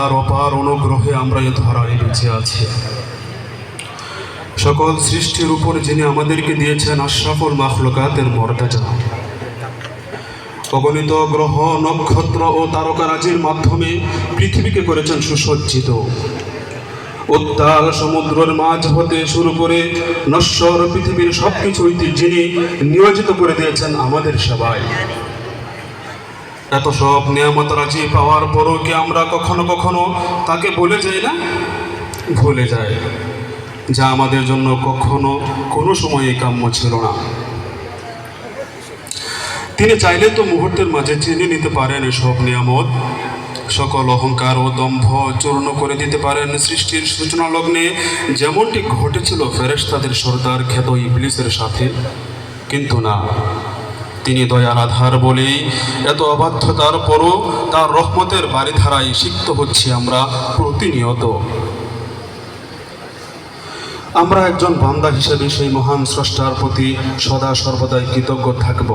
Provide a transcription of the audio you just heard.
আর অপার অনুগ্রহে আমরা এ ধরায় বেঁচে আছি। সকল সৃষ্টির উপর যিনি আমাদেরকে দিয়েছেন আশরাফুল মাখলুকাতের মর্যাদা, অগণিত গ্রহ নক্ষত্র ও তারকারাজির মাধ্যমে পৃথিবীকে করেছেন সুসজ্জিত। উত্তাল সমুদ্রের মাঝ হতে শুরু করে নশ্বর পৃথিবীর সবকিছুই যিনি নিয়োজিত করে দিয়েছেন আমাদের সেবায়। এত সব নিয়ামত রাজি পাওয়ার পরও কি আমরা কখনো কখনো তাকে ভুলে যাই না? ভুলে যায়, যা আমাদের জন্য কখনো কোনো সময়ে কাম্য ছিল না। তিনি চাইলে তো মুহূর্তের মাঝে চিনে নিতে পারেন এসব নিয়ামত, সকল অহংকার ও দম্ভ চূর্ণ করে দিতে পারেন সৃষ্টির সূচনা লগ্নে, যেমনটি ঘটেছিল ফেরেশতাদের সর্দার খ্যাত ইবলিসের সাথে। কিন্তু না, তিনি দয়ার আধার বলেই এত অবাধ্যতার পরও তার রহমতের বারিধারায় সিক্ত হচ্ছি আমরা প্রতিনিয়ত। আমরা একজন বান্দা হিসেবে সেই মহান স্রষ্টার প্রতি সদা সর্বদাই কৃতজ্ঞ থাকব।